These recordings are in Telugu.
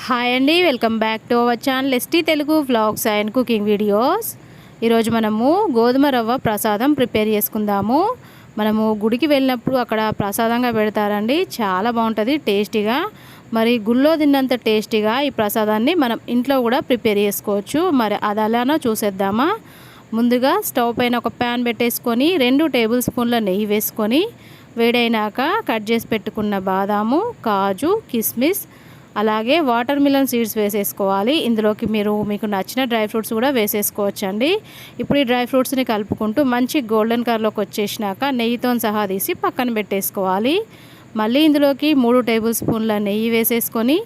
హాయ్ అండి, welcome back to our channel ST Telugu vlogs and cooking videos. ఈరోజు మనము గోధుమ రవ్వ ప్రసాదం ప్రిపేర్ చేసుకుందాము. మనము గుడికి వెళ్ళినప్పుడు అక్కడ ప్రసాదంగా పెడతారండి, చాలా బాగుంటుంది టేస్టీగా. మరి గుళ్ళో తిన్నంత టేస్టీగా ఈ ప్రసాదాన్ని మనం ఇంట్లో కూడా ప్రిపేర్ చేసుకోవచ్చు. మరి అది అలానో చూసేద్దామా. ముందుగా స్టవ్ పైన ఒక ప్యాన్ పెట్టేసుకొని 2 టేబుల్ స్పూన్ల నెయ్యి వేసుకొని వేడైనాక కట్ చేసి పెట్టుకున్న బాదాము, కాజు, కిస్మిస్, అలాగే వాటర్ మిలన్ సీడ్స్ వేసేసుకోవాలి. ఇందులోకి మీకు నచ్చిన డ్రై ఫ్రూట్స్ కూడా వేసేసుకోవచ్చండి. ఇప్పుడు ఈ డ్రై ఫ్రూట్స్ని కలుపుకుంటూ మంచి గోల్డెన్ కలర్లోకి వచ్చేసినాక నెయ్యితో సహా తీసి పక్కన పెట్టేసుకోవాలి. మళ్ళీ ఇందులోకి 3 టేబుల్ స్పూన్ల నెయ్యి వేసేసుకొని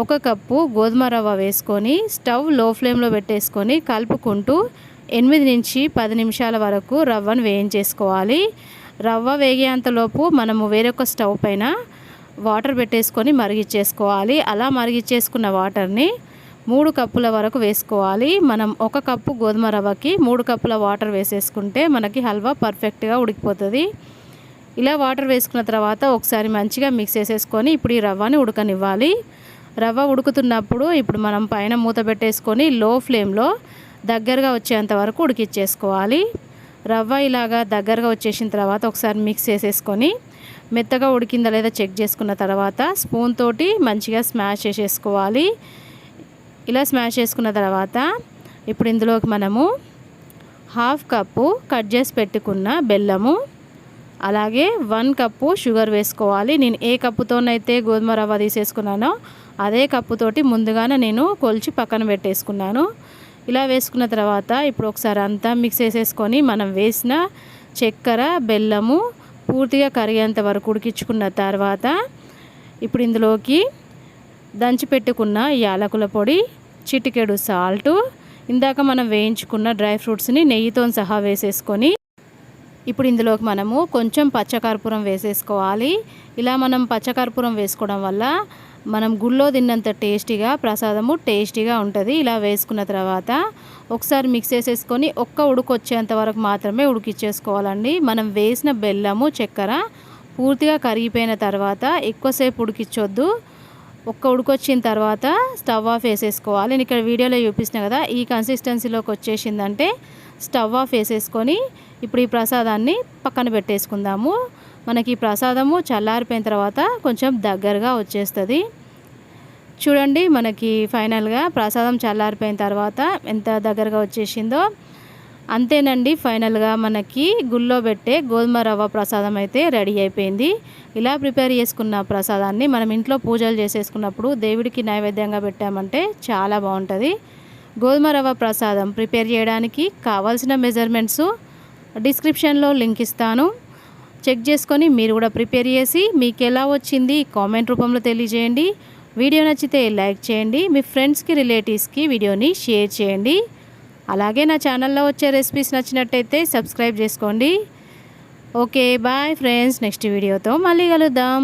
1 కప్పు గోధుమ రవ్వ వేసుకొని స్టవ్ లో ఫ్లేమ్లో పెట్టేసుకొని కలుపుకుంటూ 8 నుంచి 10 నిమిషాల వరకు రవ్వను వేయించేసుకోవాలి. రవ్వ వేగేంతలోపు మనము వేరొక స్టవ్ పైన వాటర్ పెట్టేసుకొని మరిగిచ్చేసుకోవాలి. అలా మరిగిచ్చేసుకున్న వాటర్ని 3 కప్పుల వరకు వేసుకోవాలి. మనం 1 కప్పు గోధుమ రవ్వకి 3 కప్పుల వాటర్ వేసేసుకుంటే మనకి హల్వా పర్ఫెక్ట్గా ఉడికిపోతుంది. ఇలా వాటర్ వేసుకున్న తర్వాత ఒకసారి మంచిగా మిక్స్ చేసేసుకొని ఇప్పుడు ఈ రవ్వని ఉడకనివ్వాలి. రవ్వ ఉడుకుతున్నప్పుడు ఇప్పుడు మనం పైన మూత పెట్టేసుకొని లో ఫ్లేమ్లో దగ్గరగా వచ్చేంత వరకు ఉడికిచ్చేసుకోవాలి. రవ్వ ఇలాగా దగ్గరగా వచ్చేసిన తర్వాత ఒకసారి మిక్స్ చేసేసుకొని మెత్తగా ఉడికిందా లేదా చెక్ చేసుకున్న తర్వాత స్పూన్ తోటి మంచిగా స్మాష్ చేసేసుకోవాలి. ఇలా స్మాష్ చేసుకున్న తర్వాత ఇప్పుడు ఇందులోకి మనము 1/2 కప్పు కట్ చేసి పెట్టుకున్న బెల్లము, అలాగే 1 కప్పు షుగర్ వేసుకోవాలి. నేను ఏ కప్పుతోనైతే గోధుమ రవ్వ తీసేసుకున్నానో అదే కప్పుతోటి ముందుగానే నేను కొలిచి పక్కన పెట్టేసుకున్నాను. ఇలా వేసుకున్న తర్వాత ఇప్పుడు ఒకసారి అంతా మిక్స్ చేసేసుకొని మనం వేసిన చక్కెర, బెల్లము పూర్తిగా కరిగేంత వరకు ఉడికించుకున్న తర్వాత ఇప్పుడు ఇందులోకి దంచి పెట్టుకున్న యాలకుల పొడి, చిటికెడు సాల్టు, ఇందాక మనం వేయించుకున్న డ్రై ఫ్రూట్స్ని నెయ్యితో సహా వేసేసుకొని ఇప్పుడు ఇందులోకి మనము కొంచెం పచ్చకర్పూరం వేసేసుకోవాలి. ఇలా మనం పచ్చకర్పూరం వేసుకోవడం వల్ల మనం గుళ్ళో తిన్నంత ప్రసాదము టేస్టీగా ఉంటుంది. ఇలా వేసుకున్న తర్వాత ఒకసారి మిక్స్ చేసేసుకొని ఉడుకొచ్చేంత వరకు మాత్రమే ఉడికిచ్చేసుకోవాలండి. మనం వేసిన బెల్లము, చక్కెర పూర్తిగా కరిగిపోయిన తర్వాత ఎక్కువసేపు ఉడికించొద్దు. ఉడికొచ్చిన తర్వాత స్టవ్ ఆఫ్ వేసేసుకోవాలి. నేను ఇక్కడ వీడియోలో చూపిస్తున్నా కదా, ఈ కన్సిస్టెన్సీలోకి వచ్చేసిందంటే స్టవ్ ఆఫ్ వేసేసుకొని ఇప్పుడు ఈ ప్రసాదాన్ని పక్కన పెట్టేసుకుందాము. మనకి ఈ ప్రసాదము చల్లారిపోయిన తర్వాత కొంచెం దగ్గరగా వచ్చేస్తుంది. చూడండి, మనకి ఫైనల్గా ప్రసాదం చల్లారిపోయిన తర్వాత ఎంత దగ్గరగా వచ్చేసిందో. అంతేనండి, ఫైనల్గా మనకి గుళ్ళో పెట్టే గోధుమ రవ్వ ప్రసాదం అయితే రెడీ అయిపోయింది. ఇలా ప్రిపేర్ చేసుకున్న ప్రసాదాన్ని మనం ఇంట్లో పూజలు చేసేసుకున్నప్పుడు దేవుడికి నైవేద్యంగా పెట్టామంటే చాలా బాగుంటుంది. గోధుమ రవ్వ ప్రసాదం ప్రిపేర్ చేయడానికి కావాల్సిన మెజర్మెంట్స్ డిస్క్రిప్షన్లో లింక్ ఇస్తాను. చెక్ చేసుకొని మీరు కూడా ప్రిపేర్ చేసి మీకు ఎలా వచ్చింది కామెంట్ రూపంలో తెలియజేయండి. వీడియో నచ్చితే లైక్ చేయండి. మీ ఫ్రెండ్స్కి, రిలేటివ్స్కి వీడియోని షేర్ చేయండి. అలాగే నా ఛానల్లో వచ్చే రెసిపీస్ నచ్చినట్టయితే సబ్స్క్రైబ్ చేసుకోండి. Okay, bye friends. నెక్స్ట్ వీడియోతో మళ్ళీ కలుద్దాం.